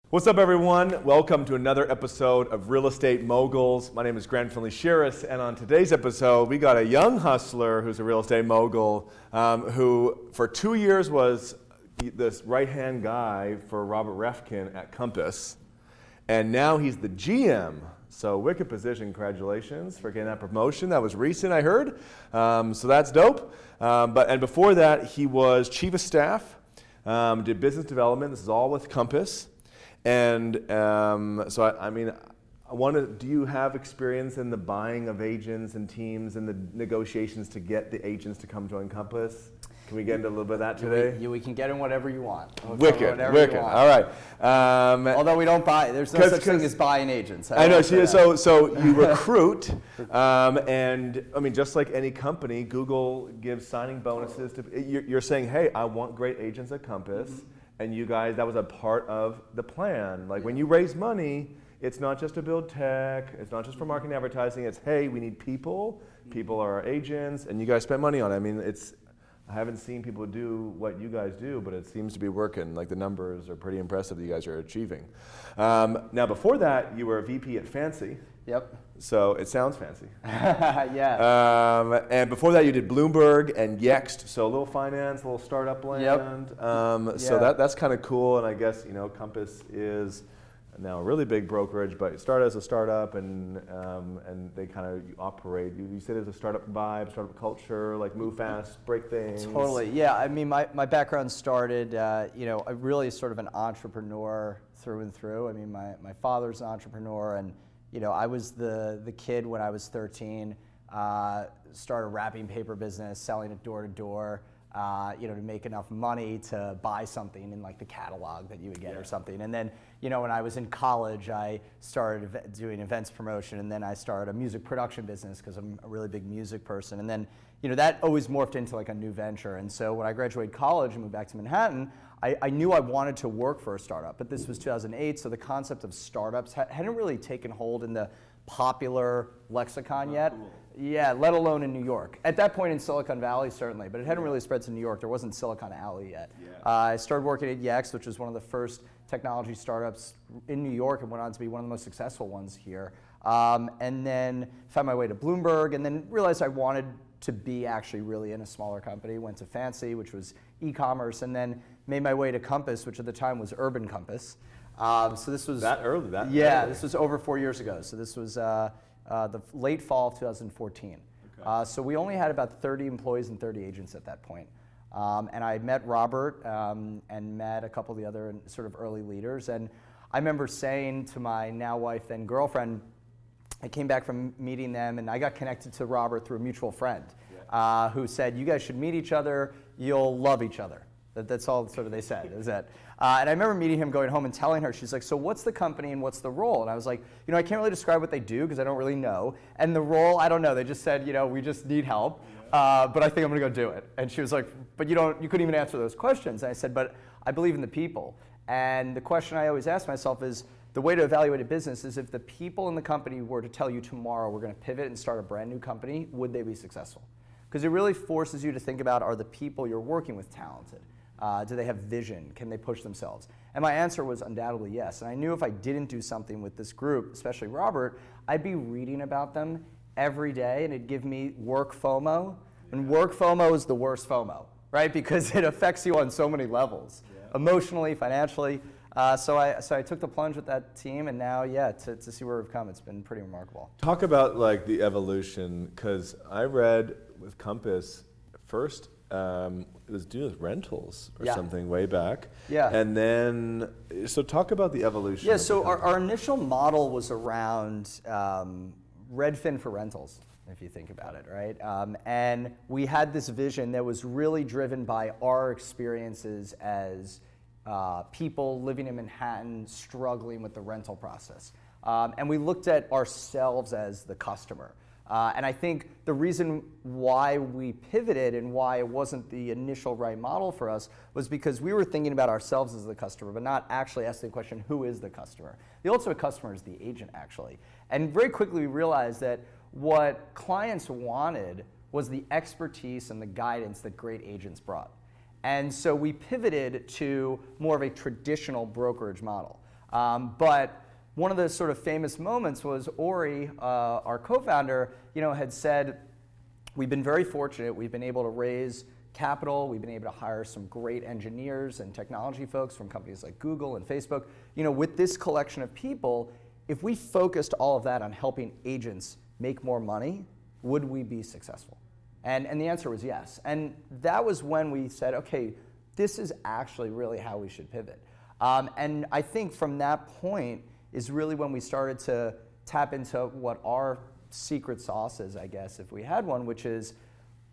What's up, everyone? Welcome to another episode of Real Estate Moguls. My name is Findlay-Shirras, and on today's episode, we got a young hustler who's a real estate mogul who for 2 years was this right-hand guy for Robert Refkin at Compass, and now he's the GM. So wicked position. Congratulations for getting that promotion. That was recent, I heard. So that's dope. And before that, he was chief of staff, did business development. This is all with Compass. And do you have experience in the buying of agents and teams and the negotiations to get the agents to come join Compass? Can we get into a little bit of that today? We can get in whatever you want. Wicked. All right. Although we don't buy, there's no such thing as buying agents. I know. So you recruit, and I mean, just like any company, Google gives signing bonuses to. You're saying, hey, I want great agents at Compass. Mm-hmm. And you guys, that was a part of the plan. Like when you raise money, it's not just to build tech, it's not just for marketing and advertising, it's, hey, we need people are our agents, and you guys spend money on it. I mean, I haven't seen people do what you guys do, but it seems to be working. Like the numbers are pretty impressive that you guys are achieving. Now before that, you were a VP at Fancy. Yep. So it sounds fancy. Yeah. And before that, you did Bloomberg and Yext, so a little finance, a little startup land. Yep. So that's kind of cool. And I guess Compass is now a really big brokerage, but it started as a startup, and they kind of operate. You said it's a startup vibe, startup culture, like move fast, break things. Totally. Yeah. I mean, my background started, really sort of an entrepreneur through and through. I mean, my father's an entrepreneur, and I was the kid when I was 13, started a wrapping paper business, selling it door to door, to make enough money to buy something in like the catalog that you would get or something. And then, when I was in college, I started doing events promotion, and then I started a music production business because I'm a really big music person. And then, that always morphed into like a new venture. And so when I graduated college and moved back to Manhattan, I knew I wanted to work for a startup, but this was 2008, so the concept of startups hadn't really taken hold in the popular lexicon yet. Cool. Yeah, let alone in New York. At that point in Silicon Valley, certainly, but it hadn't really spread to New York. There wasn't Silicon Alley yet. Yeah. I started working at Yext, which was one of the first technology startups in New York, and went on to be one of the most successful ones here. And then found my way to Bloomberg, and then realized I wanted to be actually really in a smaller company. Went to Fancy, which was e-commerce, and then made my way to Compass, which at the time was Urban Compass. So this was that early. This was over 4 years ago. So this was the late fall of 2014. Okay. So we only had about 30 employees and 30 agents at that point. And I met Robert and met a couple of the other sort of early leaders. And I remember saying to my now wife, then girlfriend, I came back from meeting them, and I got connected to Robert through a mutual friend who said, you guys should meet each other, you'll love each other. That's all sort of they said, is that. And I remember meeting him, going home and telling her, she's like, so what's the company and what's the role? And I was like, I can't really describe what they do because I don't really know. And the role, I don't know. They just said, we just need help, but I think I'm gonna go do it. And she was like, but you couldn't even answer those questions. And I said, but I believe in the people. And the question I always ask myself is, the way to evaluate a business is if the people in the company were to tell you tomorrow we're gonna pivot and start a brand new company, would they be successful? Because it really forces you to think about, are the people you're working with talented? Do they have vision? Can they push themselves? And my answer was undoubtedly yes. And I knew if I didn't do something with this group, especially Robert, I'd be reading about them every day, and it'd give me work FOMO. And work FOMO is the worst FOMO, right? Because it affects you on so many levels, emotionally, financially. So I took the plunge with that team, and now, to see where we've come, it's been pretty remarkable. Talk about like the evolution, because I read with Compass first. It was doing with rentals or something way back. Yeah. And then, so talk about the evolution. Yeah, so our initial model was around Redfin for rentals, if you think about it, right? And we had this vision that was really driven by our experiences as people living in Manhattan struggling with the rental process. And we looked at ourselves as the customer. And I think the reason why we pivoted and why it wasn't the initial right model for us was because we were thinking about ourselves as the customer, but not actually asking the question, who is the customer? The ultimate customer is the agent, actually. And very quickly we realized that what clients wanted was the expertise and the guidance that great agents brought. And so we pivoted to more of a traditional brokerage model. But one of the sort of famous moments was Rory, our co-founder, had said, we've been very fortunate. We've been able to raise capital. We've been able to hire some great engineers and technology folks from companies like Google and Facebook. With this collection of people, if we focused all of that on helping agents make more money, would we be successful? And the answer was yes. And that was when we said, okay, this is actually really how we should pivot. And I think from that point is really when we started to tap into what our secret sauce is, I guess, if we had one, which is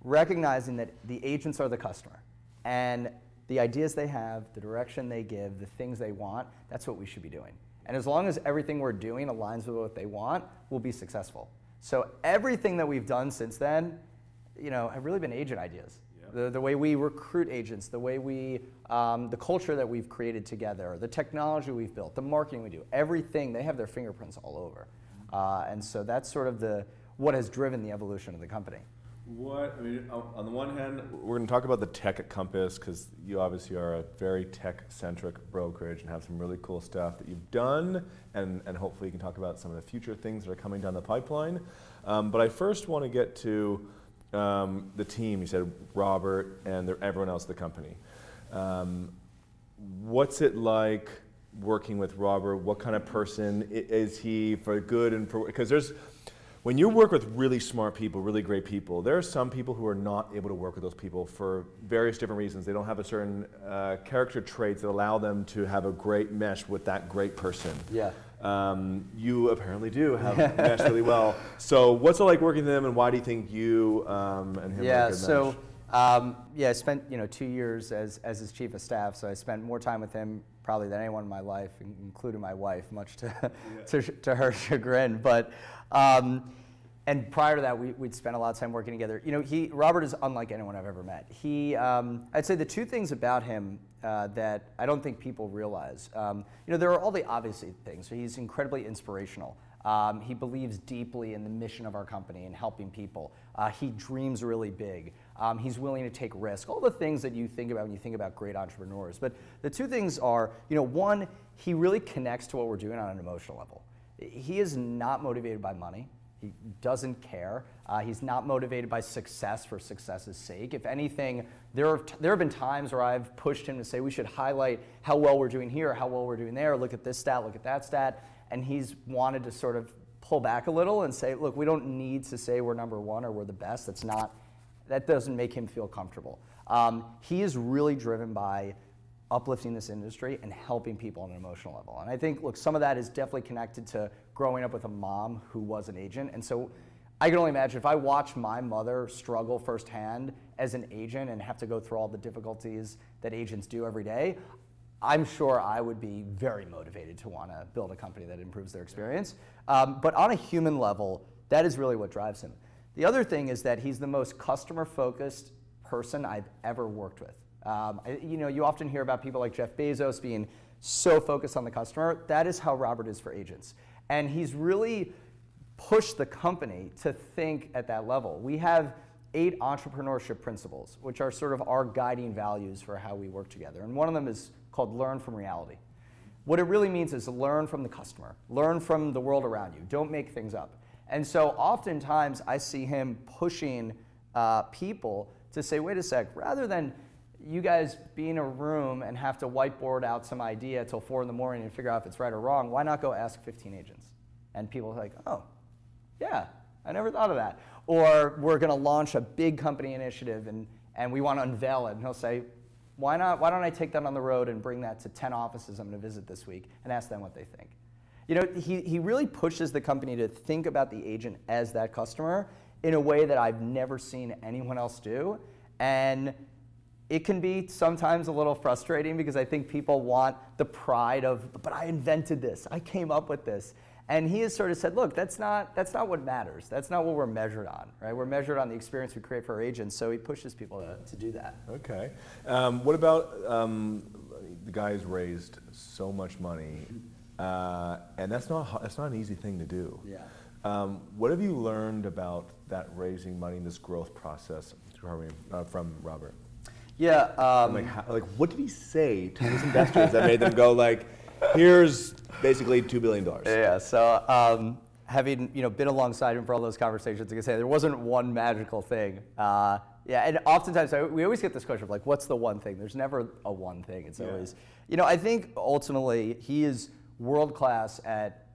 recognizing that the agents are the customer. And the ideas they have, the direction they give, the things they want, that's what we should be doing. And as long as everything we're doing aligns with what they want, we'll be successful. So everything that we've done since then, have really been agent ideas. Yeah. The way we recruit agents, the way we, the culture that we've created together, the technology we've built, the marketing we do, everything, they have their fingerprints all over. And so that's sort of what has driven the evolution of the company. On the one hand, we're going to talk about the tech at Compass because you obviously are a very tech-centric brokerage and have some really cool stuff that you've done, and hopefully you can talk about some of the future things that are coming down the pipeline. But I first want to get to the team. You said Robert and everyone else at the company. What's it like working with Robert? What kind of person is he, for good and for, because when you work with really smart people, really great people, there are some people who are not able to work with those people for various different reasons. They don't have a certain character traits that allow them to have a great mesh with that great person. Yeah. You apparently do have meshed really well. So what's it like working with him, and why do you think you and him Yeah, are a good so mesh? I spent 2 years as his chief of staff, so I spent more time with him probably than anyone in my life, including my wife, much to her chagrin. But and prior to that, we'd spent a lot of time working together. Robert is unlike anyone I've ever met. I'd say the two things about him that I don't think people realize. There are all the obvious things. So he's incredibly inspirational. He believes deeply in the mission of our company and helping people. He dreams really big. He's willing to take risks. All the things that you think about when you think about great entrepreneurs. But the two things are, one, he really connects to what we're doing on an emotional level. He is not motivated by money. He doesn't care. He's not motivated by success for success's sake. If anything, there have been times where I've pushed him to say we should highlight how well we're doing here, how well we're doing there, look at this stat, look at that stat, and he's wanted to sort of pull back a little and say, look, we don't need to say we're number one or we're the best. That doesn't make him feel comfortable. He is really driven by uplifting this industry and helping people on an emotional level. And I think, look, some of that is definitely connected to growing up with a mom who was an agent. And so I can only imagine if I watch my mother struggle firsthand as an agent and have to go through all the difficulties that agents do every day, I'm sure I would be very motivated to want to build a company that improves their experience. But on a human level, that is really what drives him. The other thing is that he's the most customer-focused person I've ever worked with. You often hear about people like Jeff Bezos being so focused on the customer. That is how Robert is for agents. And he's really pushed the company to think at that level. We have 8 entrepreneurship principles, which are sort of our guiding values for how we work together. And one of them is called learn from reality. What it really means is learn from the customer, learn from the world around you, don't make things up. And so oftentimes I see him pushing people to say, wait a sec, rather than you guys be in a room and have to whiteboard out some idea till 4 in the morning and figure out if it's right or wrong, why not go ask 15 agents? And people are like, oh, yeah, I never thought of that. Or we're going to launch a big company initiative and we want to unveil it. And he'll say, why don't I take that on the road and bring that to 10 offices I'm going to visit this week and ask them what they think? He really pushes the company to think about the agent as that customer in a way that I've never seen anyone else do. And it can be sometimes a little frustrating because I think people want the pride of, but I invented this, I came up with this. And he has sort of said, look, that's not what matters. That's not what we're measured on, right? We're measured on the experience we create for our agents, so he pushes people to do that. Okay. What about the guys raised so much money, and that's not an easy thing to do. Yeah. What have you learned about that raising money in this growth process from Robert? Yeah. What did he say to his investors that made them go like, here's basically $2 billion. Yeah, so having been alongside him for all those conversations, I can say there wasn't one magical thing. Yeah, and oftentimes we always get this question of like, what's the one thing? There's never a one thing. It's always, I think ultimately he is world class at,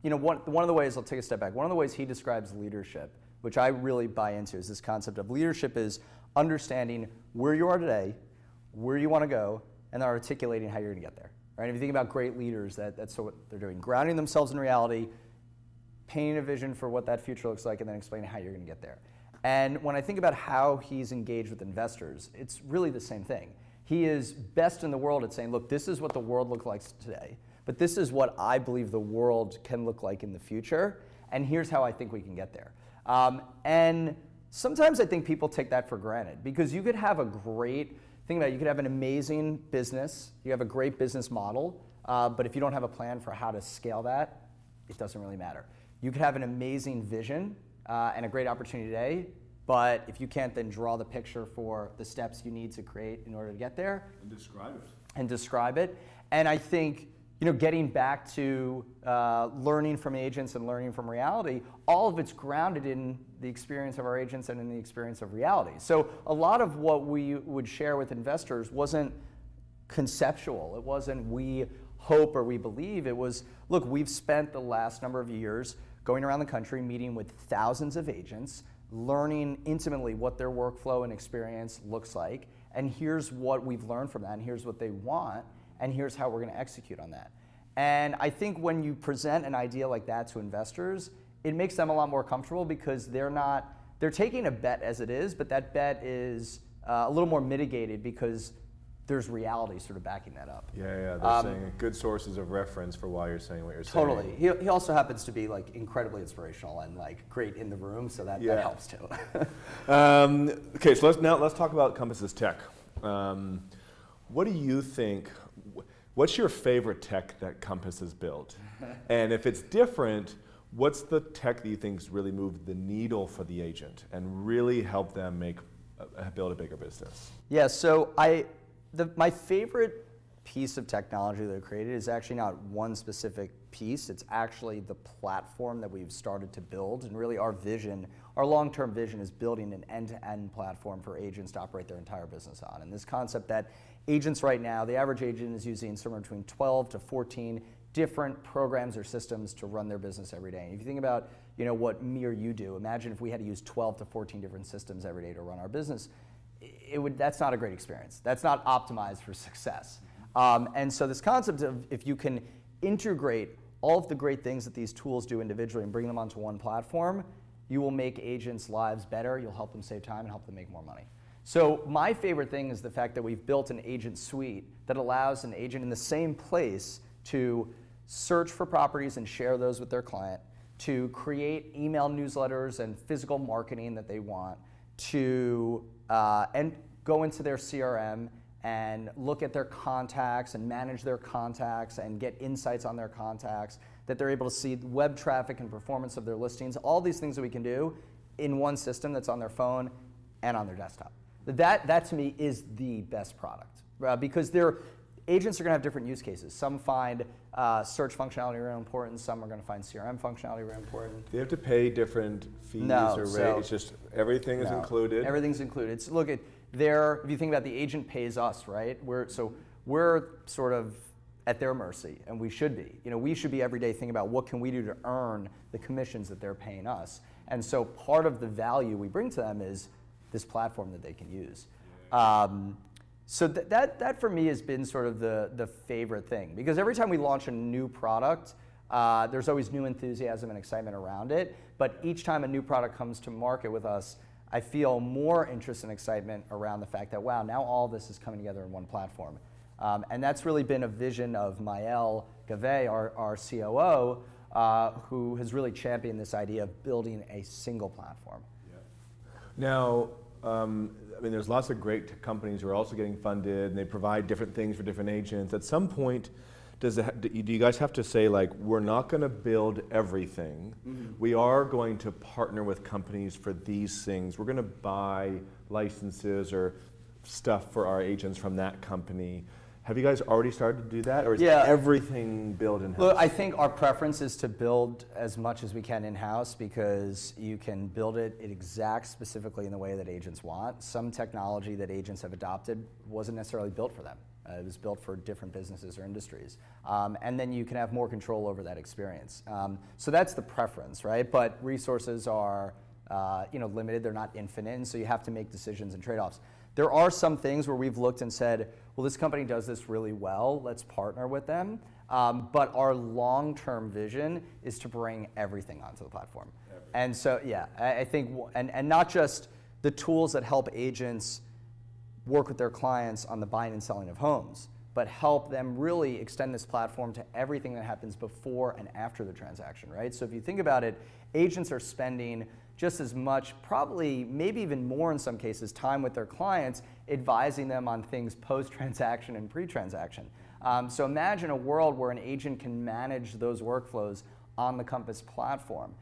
one of the ways, I'll take a step back, one of the ways he describes leadership, which I really buy into, is this concept of leadership is understanding where you are today, where you want to go, and then articulating how you're going to get there. Right? If you think about great leaders, that's what they're doing, grounding themselves in reality, painting a vision for what that future looks like, and then explaining how you're going to get there. And when I think about how he's engaged with investors, it's really the same thing. He is best in the world at saying, look, this is what the world looks like today, but this is what I believe the world can look like in the future, and here's how I think we can get there. And sometimes I think people take that for granted, because you could have a great, think about it, you could have an amazing business, you have a great business model, but if you don't have a plan for how to scale that, it doesn't really matter. You could have an amazing vision and a great opportunity today, but if you can't then draw the picture for the steps you need to create in order to get there. And describe it. And I think, getting back to learning from agents and learning from reality, all of it's grounded in the experience of our agents and in the experience of reality. So a lot of what we would share with investors wasn't conceptual. It wasn't we hope or we believe. It was, look, we've spent the last number of years going around the country, meeting with thousands of agents, learning intimately what their workflow and experience looks like, and here's what we've learned from that, and here's what they want, and here's how we're going to execute on that. And I think when you present an idea like that to investors, it makes them a lot more comfortable, because they're taking a bet as it is, but that bet is a little more mitigated because there's reality sort of backing that up. Yeah, they're saying good sources of reference for why you're saying what you're saying. Totally. He also happens to be like incredibly inspirational and like great in the room, so that helps too. Okay, so let's talk about Compass's tech. What do you think? What's your favorite tech that Compass has built? And if it's different, what's the tech that you think's really moved the needle for the agent and really helped them build a bigger business? Yeah. So my favorite piece of technology that I created is actually not one specific piece. It's actually the platform that we've started to build. And really our long-term vision is building an end-to-end platform for agents to operate their entire business on. And this concept that agents right now, the average agent is using somewhere between 12 to 14 different programs or systems to run their business every day. And if you think about what me or you do, imagine if we had to use 12 to 14 different systems every day to run our business. That's not a great experience. That's not optimized for success. And so this concept of if you can integrate all of the great things that these tools do individually and bring them onto one platform, you will make agents' lives better, you'll help them save time and help them make more money. So my favorite thing is the fact that we've built an agent suite that allows an agent in the same place to search for properties and share those with their client, to create email newsletters and physical marketing that they want, to and go into their CRM and look at their contacts and manage their contacts and get insights on their contacts, that they're able to see web traffic and performance of their listings, all these things that we can do in one system that's on their phone and on their desktop. That to me is the best product, because agents are going to have different use cases. Some find search functionality really important. Some are going to find CRM functionality really important. They have to pay different fees or rates. It's just everything is included. Everything's included. If you think about the agent pays us, right? We're sort of at their mercy, and we should be. We should be every day thinking about what can we do to earn the commissions that they're paying us. And so part of the value we bring to them is this platform that they can use. So that for me has been sort of the favorite thing, because every time we launch a new product, there's always new enthusiasm and excitement around it. But each time a new product comes to market with us, I feel more interest and excitement around the fact that, wow, now all this is coming together in one platform. And that's really been a vision of Maël Gavet, our COO, who has really championed this idea of building a single platform. Yeah. Now, there's lots of great companies who are also getting funded, and they provide different things for different agents. At some point, do you guys have to say, like, we're not going to build everything. Mm-hmm. We are going to partner with companies for these things. We're going to buy licenses or stuff for our agents from that company. Have you guys already started to do that, or is Yeah. everything built in-house? Look, I think our preference is to build as much as we can in-house because you can build it exact specifically in the way that agents want. Some technology that agents have adopted wasn't necessarily built for them. It was built for different businesses or industries. And then you can have more control over that experience. So that's the preference, right? But resources are limited, they're not infinite, and so you have to make decisions and trade-offs. There are some things where we've looked and said, well, this company does this really well, let's partner with them. But our long-term vision is to bring everything onto the platform. And so, yeah, I think, and not just the tools that help agents work with their clients on the buying and selling of homes, but help them really extend this platform to everything that happens before and after the transaction, right? So if you think about it, agents are spending just as much, probably maybe even more in some cases, time with their clients, advising them on things post-transaction and pre-transaction. So imagine a world where an agent can manage those workflows on the Compass platform.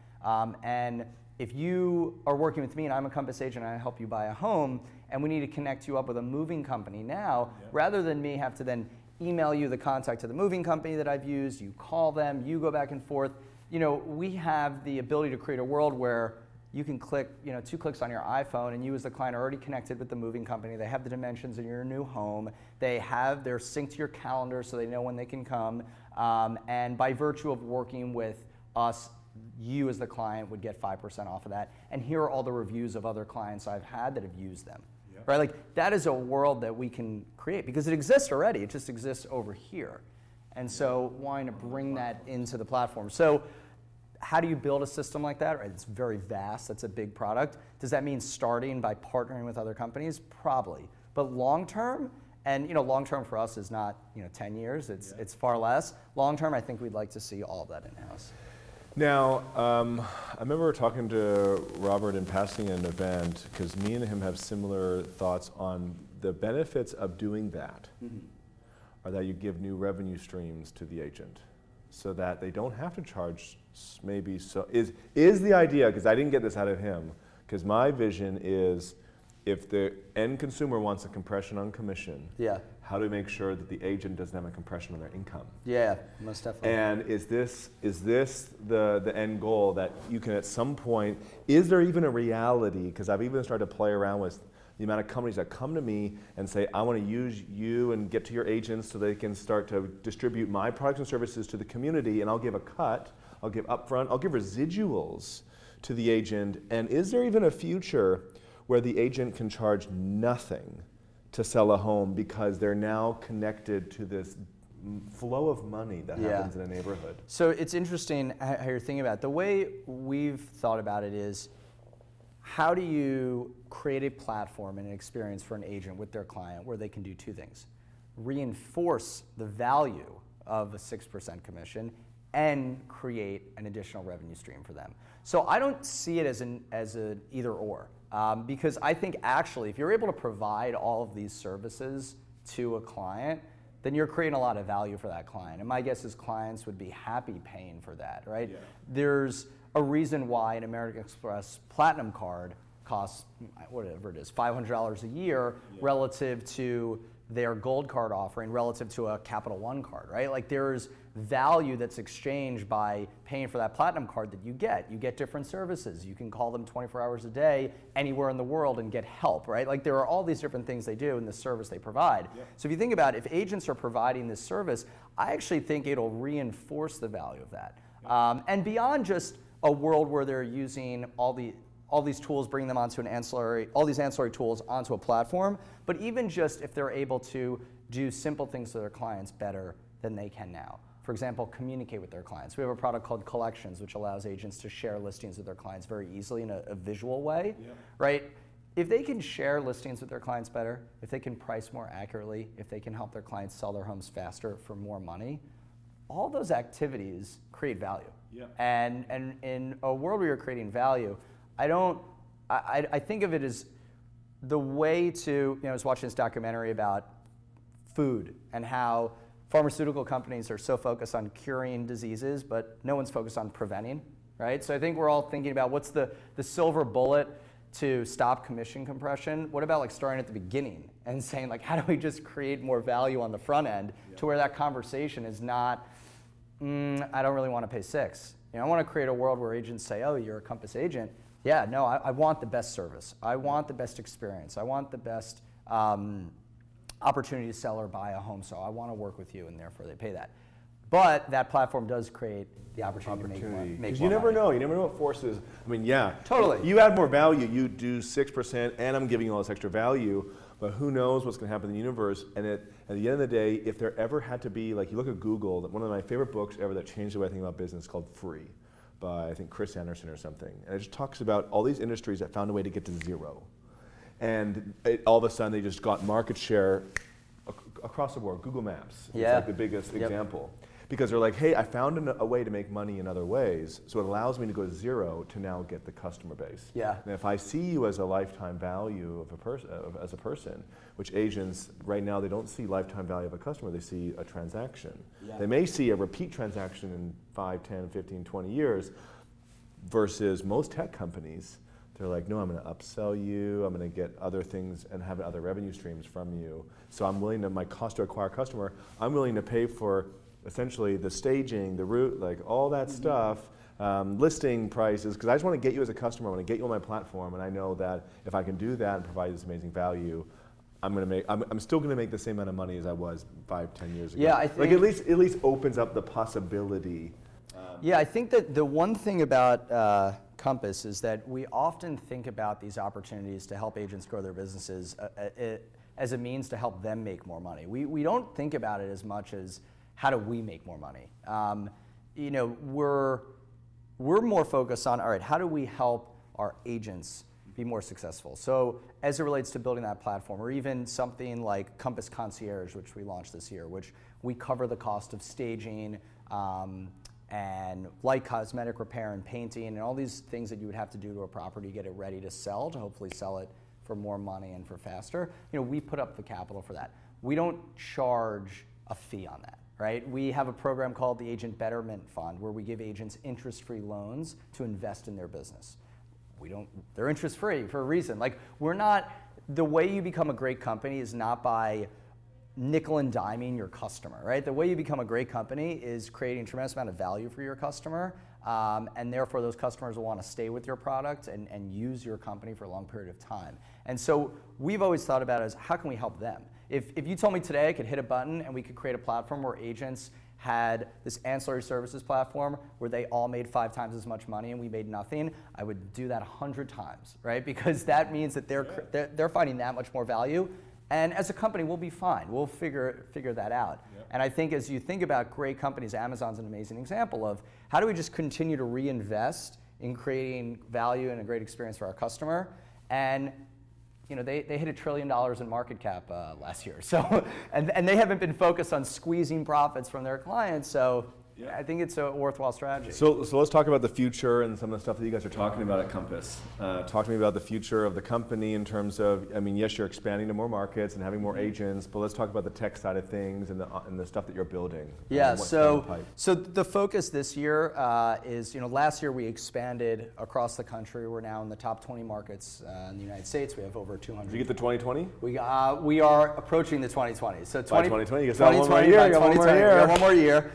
And if you are working with me and I'm a Compass agent and I help you buy a home and we need to connect you up with a moving company now, rather than me have to then email you the contact of the moving company that I've used, you call them, you go back and forth, we have the ability to create a world where you can click, 2 clicks on your iPhone and you as the client are already connected with the moving company. They have the dimensions of your new home. They're synced to your calendar so they know when they can come. And by virtue of working with us, you as the client would get 5% off of that. And here are all the reviews of other clients I've had that have used them. Yep. Right? Like that is a world that we can create because it exists already. It just exists over here. And so wanting to bring that into the platform. So how do you build a system like that? Right, it's very vast. That's a big product. Does that mean starting by partnering with other companies? Probably. But long term, and long term for us is not 10 years. It's far less. Long term, I think we'd like to see all of that in-house. Now, I remember talking to Robert in passing an event because me and him have similar thoughts on the benefits of doing that. Mm-hmm. Are that you give new revenue streams to the agent so that they don't have to charge maybe so. Is the idea, because I didn't get this out of him, because my vision is if the end consumer wants a compression on commission, how do we make sure that the agent doesn't have a compression on their income? Yeah, most definitely. And is this the end goal that you can at some point, is there even a reality, because I've even started to play around with the amount of companies that come to me and say, I want to use you and get to your agents so they can start to distribute my products and services to the community, and I'll give a cut, I'll give upfront, I'll give residuals to the agent. And is there even a future where the agent can charge nothing to sell a home because they're now connected to this flow of money that happens in a neighborhood? So it's interesting how you're thinking about it. The way we've thought about it is, how do you create a platform and an experience for an agent with their client where they can do two things? Reinforce the value of a 6% commission and create an additional revenue stream for them. So I don't see it as an either or, because I think actually if you're able to provide all of these services to a client, then you're creating a lot of value for that client. And my guess is clients would be happy paying for that, right? Yeah. There's a reason why an American Express Platinum card costs, whatever it is, $500 a year relative to their Gold card offering relative to a Capital One card, right? Like there's value that's exchanged by paying for that Platinum card that you get. You get different services. You can call them 24 hours a day anywhere in the world and get help, right? Like there are all these different things they do in the service they provide. Yep. So if you think about it, if agents are providing this service, I actually think it'll reinforce the value of that. Yep. And beyond just a world where they're using all these tools, bringing them onto all these ancillary tools onto a platform, but even just if they're able to do simple things to their clients better than they can now. For example, communicate with their clients. We have a product called Collections, which allows agents to share listings with their clients very easily in a visual way, right? If they can share listings with their clients better, if they can price more accurately, if they can help their clients sell their homes faster for more money, all those activities create value. Yeah. And in a world where you're creating value, I think of it as the way to, I was watching this documentary about food and how pharmaceutical companies are so focused on curing diseases, but no one's focused on preventing, right? So I think we're all thinking about what's the silver bullet to stop commission compression. What about like starting at the beginning and saying like, how do we just create more value on the front end to where that conversation is not, I don't really want to pay 6. I want to create a world where agents say, oh, you're a Compass agent. Yeah, no, I want the best service. I want the best experience. I want the best opportunity to sell or buy a home, so I want to work with you, and therefore they pay that. But that platform does create the opportunity to make more money. You never know. You never know what forces. I mean, yeah. Totally. You add more value, you do 6%, and I'm giving you all this extra value, but who knows what's going to happen in the universe. And at the end of the day, if there ever had to be, like you look at Google, one of my favorite books ever that changed the way I think about business called Free, by I think Chris Anderson or something. And it just talks about all these industries that found a way to get to 0. And all of a sudden they just got market share across the board. Google Maps is like the biggest example. Because they're like, hey, I found a way to make money in other ways, so it allows me to go to 0 to now get the customer base. Yeah. And if I see you as a lifetime value of as a person, which agents right now they don't see lifetime value of a customer, they see a transaction. Yeah. They may see a repeat transaction in 5, 10, 15, 20 years, versus most tech companies. They're like, no, I'm going to upsell you. I'm going to get other things and have other revenue streams from you. So I'm willing to, my cost to acquire a customer, I'm willing to pay for essentially the staging, the route, like all that stuff, listing prices, because I just want to get you as a customer. I want to get you on my platform, and I know that if I can do that and provide this amazing value, I'm still going to make the same amount of money as I was 5, 10 years ago. Yeah, I think like at least opens up the possibility. Yeah, I think that the one thing about Compass is that we often think about these opportunities to help agents grow their businesses as a means to help them make more money. We don't think about it as much as how do we make more money. We're more focused on, all right, how do we help our agents be more successful? So as it relates to building that platform, or even something like Compass Concierge, which we launched this year, which we cover the cost of staging, and light cosmetic repair and painting and all these things that you would have to do to a property to get it ready to sell, to hopefully sell it for more money and for faster. We put up the capital for that. We don't charge a fee on that, right? We have a program called the Agent Betterment Fund where we give agents interest-free loans to invest in their business. They're interest-free for a reason. Like, the way you become a great company is not by nickel and diming your customer, right? The way you become a great company is creating a tremendous amount of value for your customer, and therefore those customers will want to stay with your product and use your company for a long period of time. And so we've always thought about it as, how can we help them? If you told me today I could hit a button and we could create a platform where agents had this ancillary services platform where they all made 5 times as much money and we made nothing, I would do that 100 times, right? Because that means that they're finding that much more value. And as a company, we'll be fine. We'll figure that out. Yep. And I think as you think about great companies, Amazon's an amazing example of how do we just continue to reinvest in creating value and a great experience for our customer. And they hit $1 trillion in market cap last year. So, and they haven't been focused on squeezing profits from their clients. So yeah. I think it's a worthwhile strategy. So let's talk about the future and some of the stuff that you guys are talking about at Compass. Talk to me about the future of the company in terms of, yes, you're expanding to more markets and having more agents, but let's talk about the tech side of things and the stuff that you're building. Yeah, so the focus this year is, last year we expanded across the country. We're now in the top 20 markets in the United States. We have over 200. Did you get the 2020? We are approaching the 2020. So by 2020, you got one more year. You got one more year.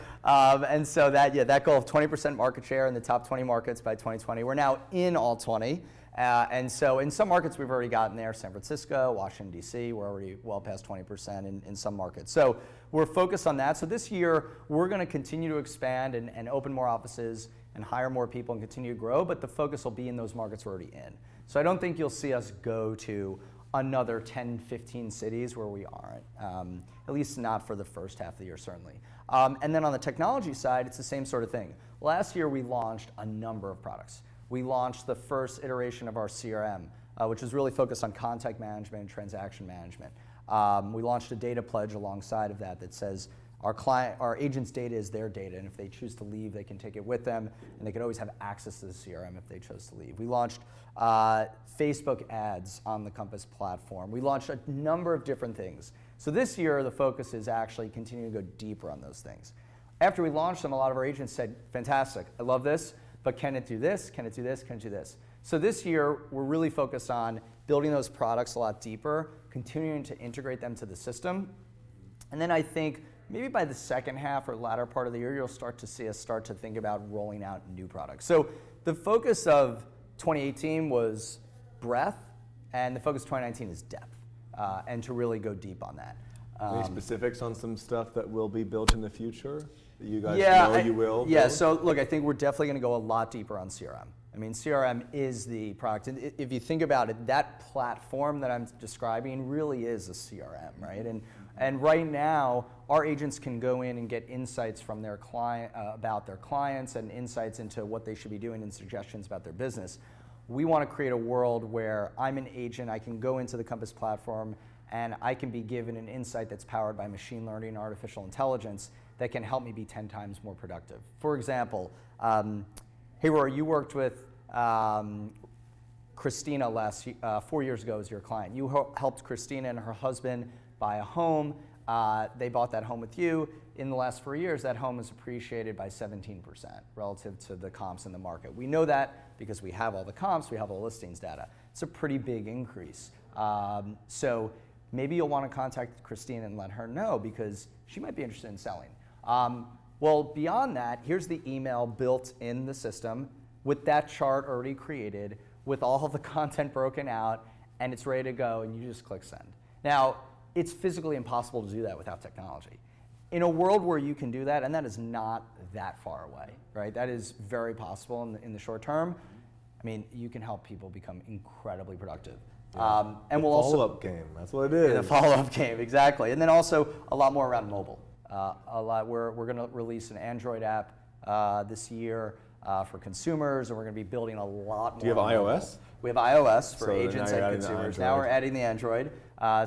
And so that goal of 20% market share in the top 20 markets by 2020, we're now in all 20. And so in some markets we've already gotten there, San Francisco, Washington, D.C., we're already well past 20% in some markets. So we're focused on that. So this year we're going to continue to expand and open more offices and hire more people and continue to grow, but the focus will be in those markets we're already in. So I don't think you'll see us go to another 10, 15 cities where we aren't, at least not for the first half of the year, certainly. And then on the technology side, it's the same sort of thing. Last year, we launched a number of products. We launched the first iteration of our CRM, which was really focused on contact management and transaction management. We launched a data pledge alongside of that says our agent's data is their data, and if they choose to leave, they can take it with them, and they can always have access to the CRM if they chose to leave. We launched Facebook ads on the Compass platform. We launched a number of different things. So this year, the focus is actually continuing to go deeper on those things. After we launched them, a lot of our agents said, fantastic, I love this, but can it do this? Can it do this? Can it do this? So this year, we're really focused on building those products a lot deeper, continuing to integrate them to the system. And then I think maybe by the second half or latter part of the year, you'll start to see us start to think about rolling out new products. So the focus of 2018 was breadth, and the focus of 2019 is depth, and to really go deep on that. Any specifics on some stuff that will be built in the future that you guys know you will? Yeah, build? so look, I think we're definitely going to go a lot deeper on CRM. I mean, CRM is the product. And if you think about it, that platform that I'm describing really is a CRM, right? And right now, our agents can go in and get insights from their client about their clients and insights into what they should be doing and suggestions about their business. We want to create a world where I'm an agent, I can go into the Compass platform, and I can be given an insight that's powered by machine learning and artificial intelligence that can help me be 10 times more productive. For example, hey Rory, you worked with Christina 4 years ago as your client. You helped Christina and her husband buy a home. They bought that home with you. In the last 4 years, that home is appreciated by 17% relative to the comps in the market. We know that because we have all the comps, we have all the listings data. It's a pretty big increase. So maybe you'll want to contact Christina and let her know because she might be interested in selling. Well, beyond that, here's the email built in the system with that chart already created, with all of the content broken out, and it's ready to go, and you just click send. Now, it's physically impossible to do that without technology. In a world where you can do that, and that is not that far away, right? That is very possible in the short term. I mean, you can help people become incredibly productive. Yeah. And we'll follow-up game, that's what it is. The follow-up game, exactly. And then also a lot more around mobile. We're going to release an Android app this year for consumers, and we're going to be building a lot more. Do you have iOS? We have iOS for So agents and consumers. Now we're adding the Android.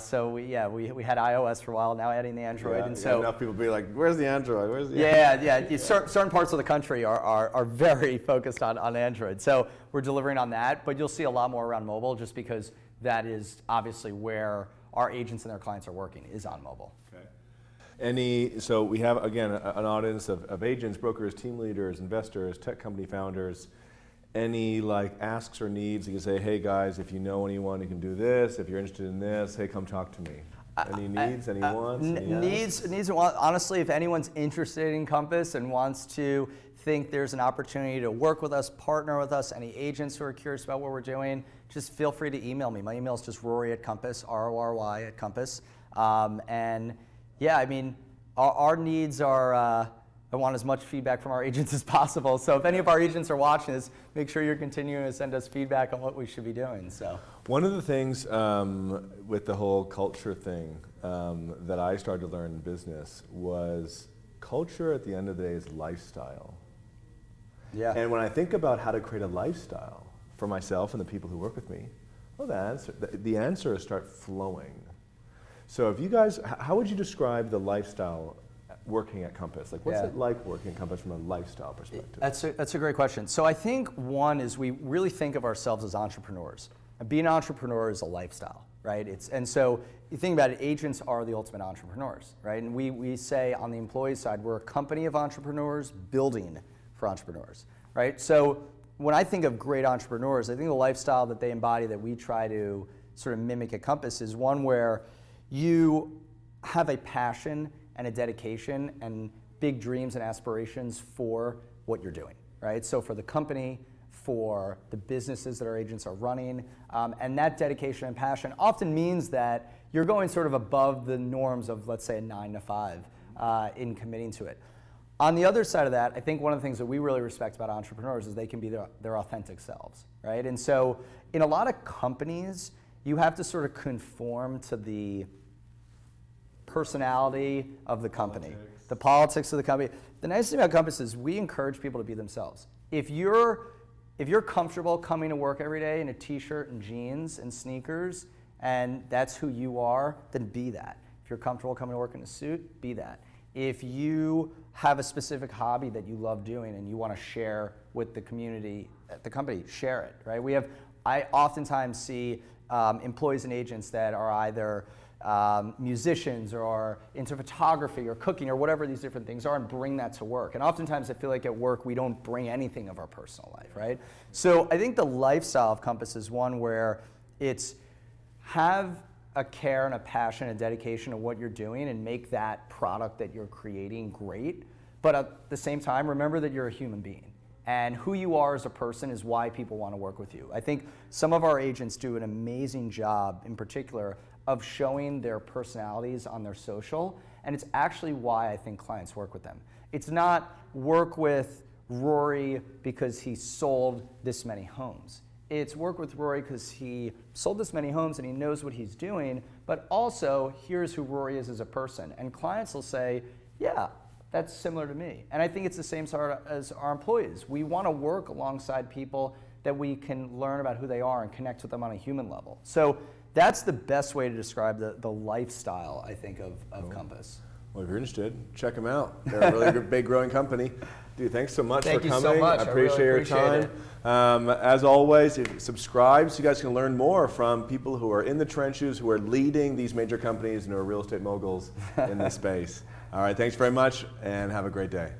So we had iOS for a while. Now adding the Android, and so enough people be like, "Where's the Android? Where's the?" Certain parts of the country are very focused on Android. So we're delivering on that, but you'll see a lot more around mobile, just because that is obviously where our agents and their clients are working, is on mobile. Okay. So we have, again, an audience of agents, brokers, team leaders, investors, tech company founders. Any asks or needs, you can say, hey guys, if you know anyone who can do this, if you're interested in this, hey, come talk to me. Any needs, any wants? Needs and wants. Honestly, if anyone's interested in Compass and wants to think there's an opportunity to work with us, partner with us, any agents who are curious about what we're doing, just feel free to email me. My email is just Rory@Compass, RORY@Compass. And yeah, I mean, our needs are, I want as much feedback from our agents as possible. So if any of our agents are watching this, make sure you're continuing to send us feedback on what we should be doing. So one of the things with the whole culture thing that I started to learn in business was culture at the end of the day is lifestyle. Yeah. And when I think about how to create a lifestyle for myself and the people who work with me, well, the answer is start flowing. So if you guys, how would you describe the lifestyle working at Compass? What's it like working at Compass from a lifestyle perspective? That's a great question. So I think one is we really think of ourselves as entrepreneurs. And being an entrepreneur is a lifestyle, right? And so you think about it, agents are the ultimate entrepreneurs, right? And we say on the employee side, we're a company of entrepreneurs building for entrepreneurs, right? So when I think of great entrepreneurs, I think the lifestyle that they embody that we try to sort of mimic at Compass is one where you have a passion and a dedication and big dreams and aspirations for what you're doing, right? So for the company, for the businesses that our agents are running, and that dedication and passion often means that you're going sort of above the norms of, let's say, a 9 to 5 in committing to it. On the other side of that, I think one of the things that we really respect about entrepreneurs is they can be their authentic selves, right? And so in a lot of companies, you have to sort of conform to the personality of the company, the politics of the company. The nice thing about Compass is we encourage people to be themselves. If you're comfortable coming to work every day in a t-shirt and jeans and sneakers, and that's who you are, then be that. If you're comfortable coming to work in a suit, be that. If you have a specific hobby that you love doing and you want to share with the community at the company, share it, right? I oftentimes see employees and agents that are either musicians or are into photography or cooking or whatever these different things are, and bring that to work. And oftentimes I feel like at work we don't bring anything of our personal life, right? So I think the lifestyle of Compass is one where it's have a care and a passion and dedication to what you're doing and make that product that you're creating great. But at the same time, remember that you're a human being. And who you are as a person is why people want to work with you. I think some of our agents do an amazing job, in particular, of showing their personalities on their social. And it's actually why I think clients work with them. It's not work with Rory because he sold this many homes. It's work with Rory because he sold this many homes and he knows what he's doing, but also here's who Rory is as a person. And clients will say, yeah, that's similar to me. And I think it's the same sort as our employees. We want to work alongside people that we can learn about who they are and connect with them on a human level. So that's the best way to describe the lifestyle, I think, of Compass. Well, if you're interested, check them out. They're a really big growing company. Dude, thanks so much for coming. Thank you so much. I appreciate your time. As always, subscribe so you guys can learn more from people who are in the trenches, who are leading these major companies and who are real estate moguls in this space. All right, thanks very much and have a great day.